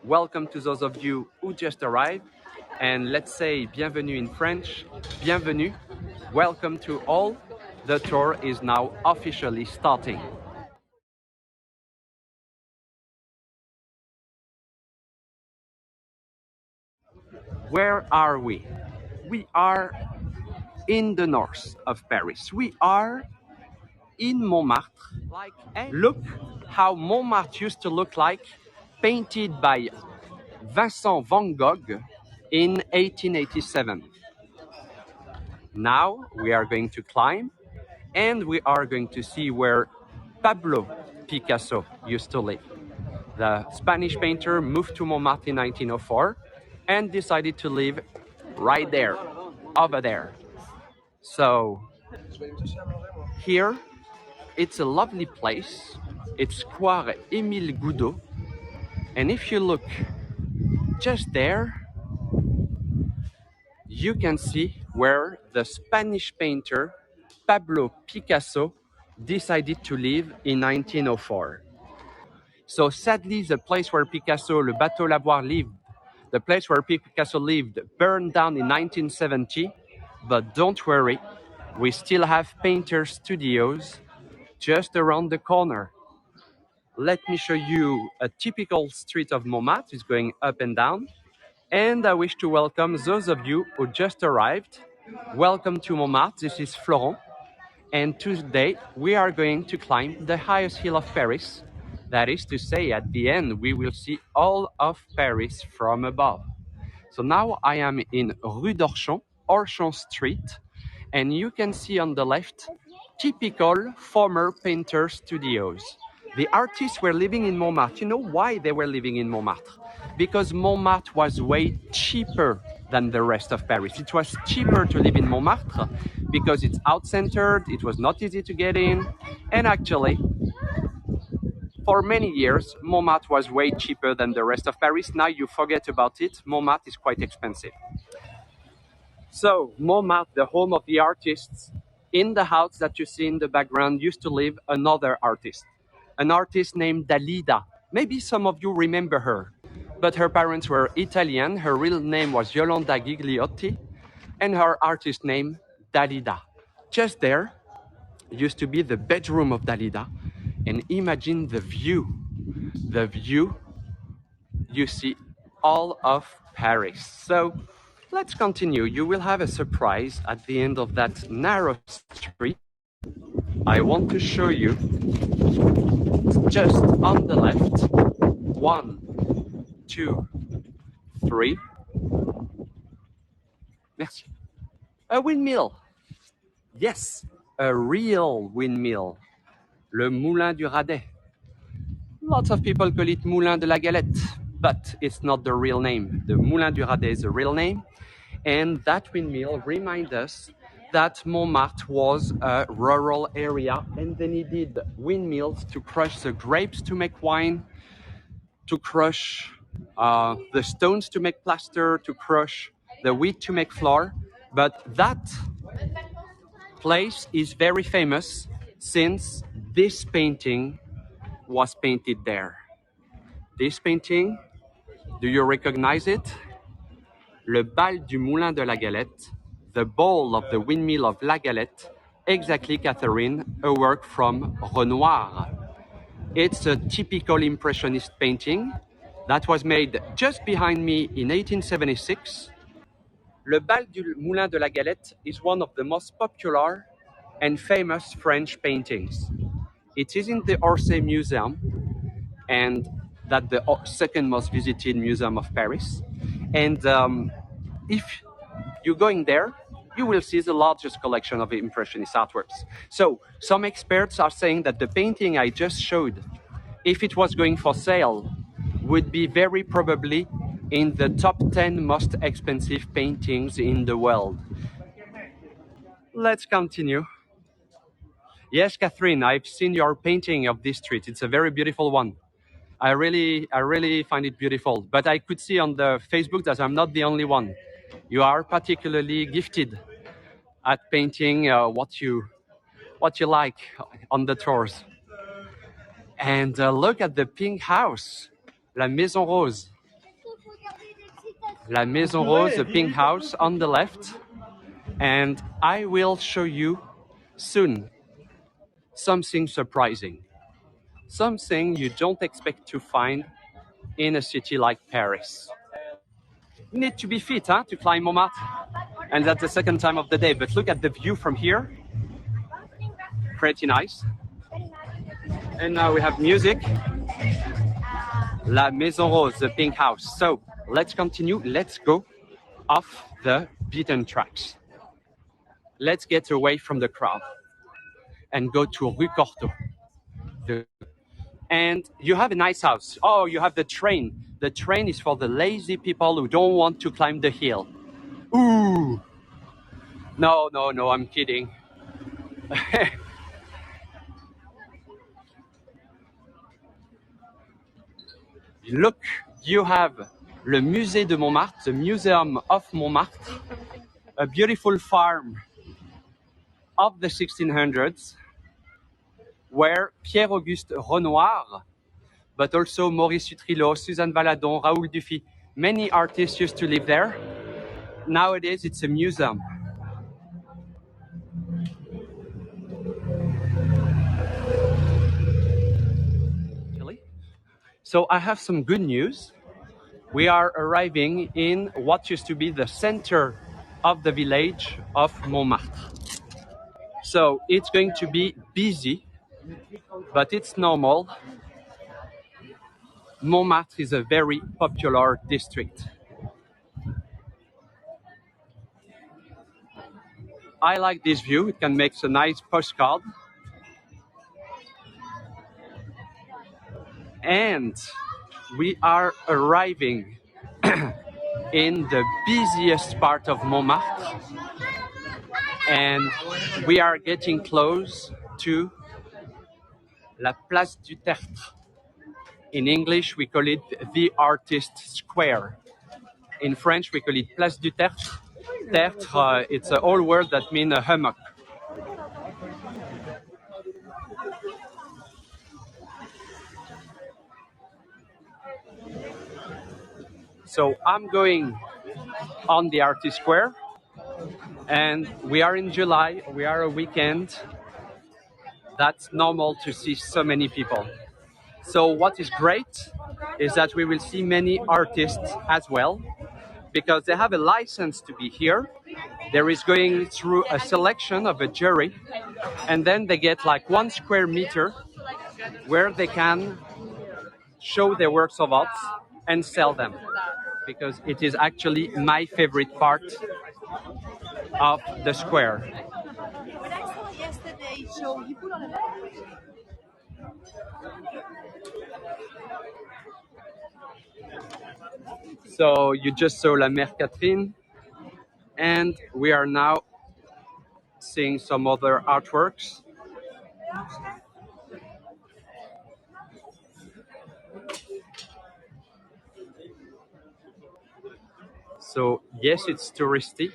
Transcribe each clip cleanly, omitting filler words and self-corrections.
welcome to those of you who just arrived. And let's say bienvenue in French, bienvenue, welcome to all. The tour is now officially starting. Where are we? We are in the north of Paris. We are in Montmartre. Look how Montmartre used to look like, painted by Vincent van Gogh in 1887. Now we are going to climb and we are going to see where Pablo Picasso used to live. The Spanish painter moved to Montmartre in 1904 and decided to live right there, over there. So here, it's a lovely place. It's Square Émile Goudot. And if you look just there, you can see where the Spanish painter Pablo Picasso decided to live in 1904. So sadly, the place where Picasso, le Bateau Lavoir, lived, the place where Picasso lived, burned down in 1970. But don't worry, we still have painter studios just around the corner. Let me show you a typical street of Montmartre. It's going up and down. And I wish to welcome those of you who just arrived. Welcome to Montmartre. This is Florent. And today we are going to climb the highest hill of Paris. That is to say, at the end, we will see all of Paris from above. So now I am in Rue d'Orchamps, Orchamps Street. And you can see on the left, typical former painter studios. The artists were living in Montmartre. You know why they were living in Montmartre? Because Montmartre was way cheaper than the rest of Paris. It was cheaper to live in Montmartre because it's out-centered, it was not easy to get in, and actually, for many years, Montmartre was way cheaper than the rest of Paris. Now you forget about it, Montmartre is quite expensive. So, Montmartre, the home of the artists, in the house that you see in the background used to live another artist, an artist named Dalida. Maybe some of you remember her, but her parents were Italian. Her real name was Yolanda Gigliotti, and her artist name, Dalida. Just there used to be the bedroom of Dalida, and imagine the view. The view, you see all of Paris. So let's continue. You will have a surprise at the end of that narrow street. I want to show you just on the left. 1, 2, 3. Merci. A windmill. Yes, a real windmill. Le Moulin du Radet. Lots of people call it Moulin de la Galette, but it's not the real name. The Moulin du Radet is the real name. And that windmill reminds us that Montmartre was a rural area, and they needed windmills to crush the grapes to make wine, to crush the stones to make plaster, to crush the wheat to make flour. But that place is very famous since this painting was painted there. This painting, do you recognize it? Le bal du Moulin de la Galette, the ball of the windmill of La Galette, exactly, Catherine, a work from Renoir. It's a typical Impressionist painting that was made just behind me in 1876. Le bal du Moulin de la Galette is one of the most popular and famous French paintings. It is in the Orsay Museum, and that's the second most visited museum of Paris. And if you're going there, you will see the largest collection of Impressionist artworks. So some experts are saying that the painting I just showed, if it was going for sale, would be very probably in the top 10 most expensive paintings in the world. Let's continue. Yes, Catherine, I've seen your painting of this street. It's a very beautiful one. I really find it beautiful. But I could see on the Facebook that I'm not the only one. You are particularly gifted at painting what you like on the tours. And look at the pink house, La Maison Rose. La Maison Rose, the pink house on the left. And I will show you soon something surprising. Something you don't expect to find in a city like Paris. You need to be fit to climb Montmartre. And that's the second time of the day. But look at the view from here. Pretty nice. And now we have music. La Maison Rose, the pink house. So let's continue. Let's go off the beaten tracks. Let's get away from the crowd and go to Rue Cortot. And you have a nice house. Oh, you have the train. The train is for the lazy people who don't want to climb the hill. Ooh. No, I'm kidding. Look, you have le Musée de Montmartre, the Museum of Montmartre, a beautiful farm of the 1600s where Pierre-Auguste Renoir, but also Maurice Utrillo, Suzanne Valadon, Raoul Dufy, many artists used to live there. Nowadays, it's a museum. So I have some good news. We are arriving in what used to be the center of the village of Montmartre. So it's going to be busy, but it's normal. Montmartre is a very popular district. I like this view. It can make a nice postcard. And we are arriving in the busiest part of Montmartre. And we are getting close to la Place du Tertre. In English, we call it the Artist Square. In French, we call it Place du Tertre. Tertre, it's an old word that means a hummock. So I'm going on the Artist Square, and we are in July, we are a weekend. That's normal to see so many people. So what is great is that we will see many artists as well, because they have a license to be here. There is going through a selection of a jury, and then they get like 1 square meter where they can show their works of art and sell them, because it is actually my favorite part of the square. When I saw yesterday show, he put on a So you just saw La Mère Catherine, and we are now seeing some other artworks. So yes, it's touristy,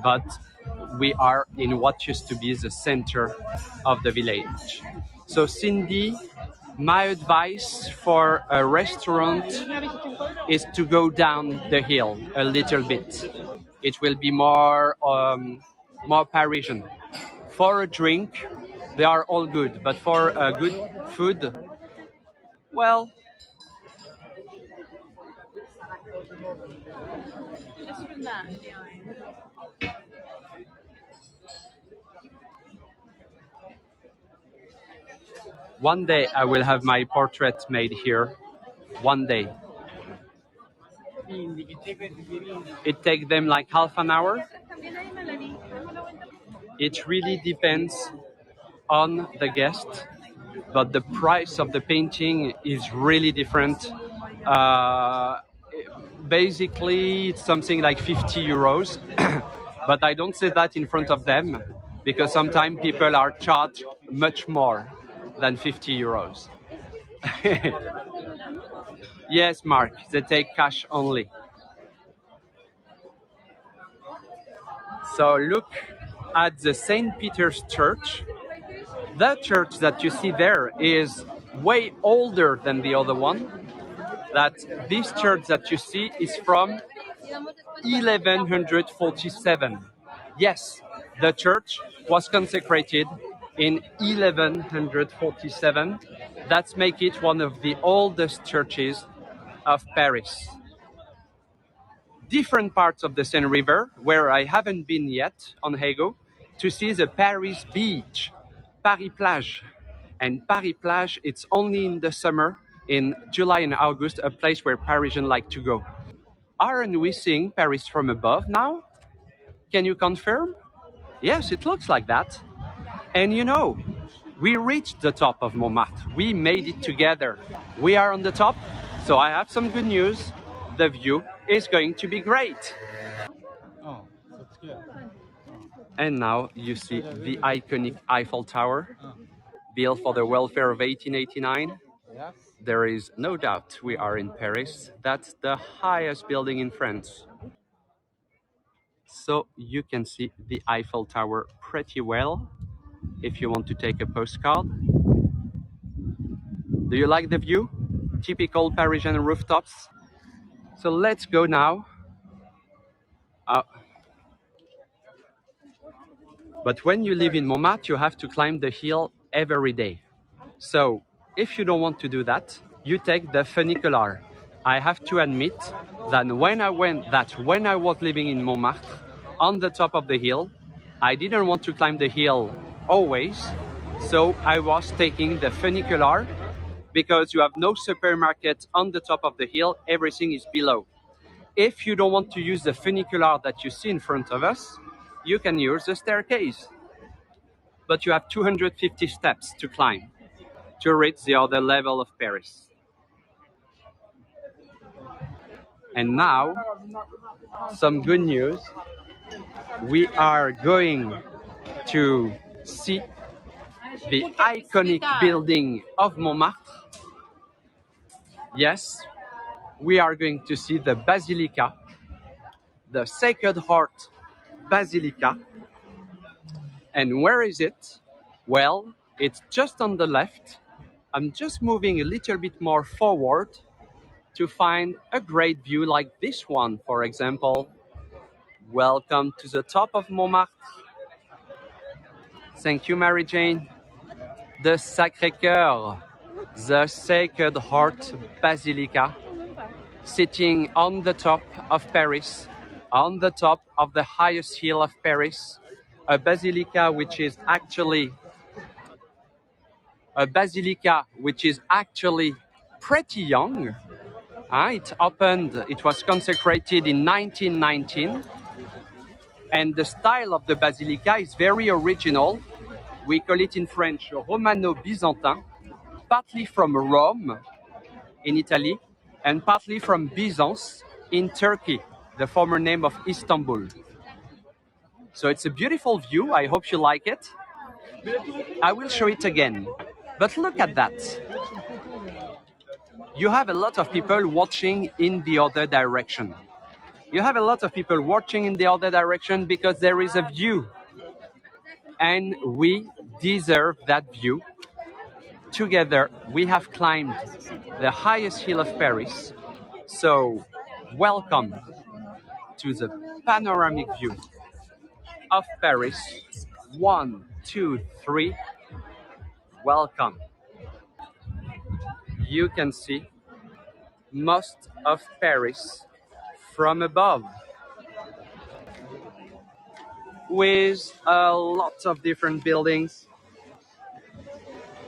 but we are in what used to be the center of the village. So Cindy, my advice for a restaurant is to go down the hill a little bit. It will be more Parisian. For a drink, they are all good, but for good food, well, one day I will have my portrait made here. One day. It takes them like half an hour. It really depends on the guest, but the price of the painting is really different. Basically, it's something like 50 euros, but I don't say that in front of them, because sometimes people are charged much more than 50 euros. Yes, Mark, they take cash only. So look at the St. Peter's Church. The church that you see there is way older than the other one. that this church that you see is from 1147. Yes, the church was consecrated in 1147. That makes it one of the oldest churches of Paris. Different parts of the Seine River, where I haven't been yet on HeyGo, to see the Paris beach, Paris Plage. And Paris Plage, it's only in the summer, in July and August, a place where Parisians like to go. Aren't we seeing Paris from above now? Can you confirm? Yes, it looks like that. And you know, we reached the top of Montmartre. We made it together. We are on the top, so I have some good news. The view is going to be great. Oh, that's good. And now you see the iconic Eiffel Tower, built for the welfare of 1889. Yes. There is no doubt we are in Paris. That's the highest building in France. So you can see the Eiffel Tower pretty well if you want to take a postcard. Do you like the view? Typical Parisian rooftops. So let's go now. But when you live in Montmartre, you have to climb the hill every day. So if you don't want to do that, you take the funicular. I have to admit that when I was living in Montmartre, on the top of the hill, I didn't want to climb the hill always. So I was taking the funicular because you have no supermarket on the top of the hill, everything is below. If you don't want to use the funicular that you see in front of us, you can use the staircase. But you have 250 steps to climb to reach the other level of Paris. And now, some good news. We are going to see the iconic building of Montmartre. Yes, we are going to see the Basilica, the Sacred Heart Basilica. And where is it? Well, it's just on the left. I'm just moving a little bit more forward to find a great view like this one, for example. Welcome to the top of Montmartre. Thank you, Mary Jane. The Sacré-Cœur, the Sacred Heart Basilica, sitting on the top of Paris, on the top of the highest hill of Paris, a basilica which is actually pretty young. It was consecrated in 1919, and the style of the basilica is very original. We call it in French Romano-Byzantin, partly from Rome in Italy, and partly from Byzance in Turkey, the former name of Istanbul. So it's a beautiful view. I hope you like it. I will show it again. But look at that. You have a lot of people watching in the other direction. You have a lot of people watching in the other direction because there is a view. And we deserve that view. Together, we have climbed the highest hill of Paris. So, welcome to the panoramic view of Paris. 1, 2, 3. Welcome. You can see most of Paris from above, with a lot of different buildings.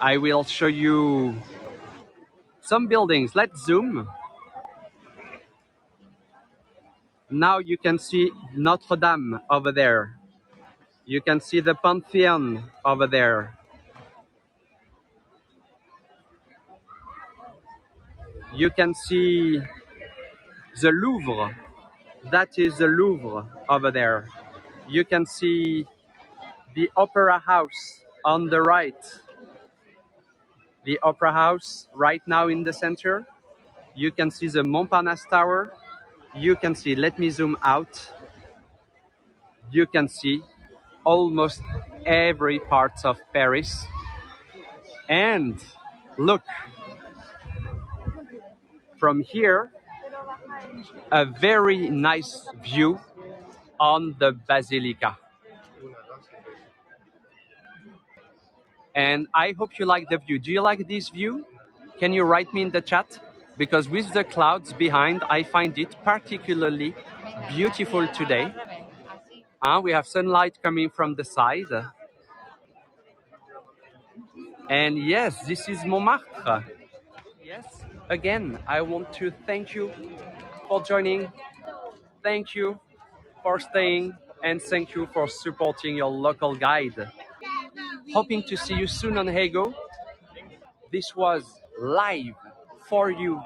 I will show you some buildings. Let's zoom. Now you can see Notre Dame over there. You can see the Pantheon over there. You can see the Louvre. That is the Louvre over there. You can see the Opera House on the right. The Opera House right now in the center. You can see the Montparnasse Tower. You can see, let me zoom out. You can see almost every part of Paris. And look, From here, a very nice view on the Basilica. And I hope you like the view. Do you like this view? Can you write me in the chat? Because with the clouds behind, I find it particularly beautiful today. We have sunlight coming from the side. And yes, this is Montmartre. Yes, again, I want to thank you for joining. Thank you for staying. And thank you for supporting your local guide. Hoping to see you soon on HeyGo. This was live for you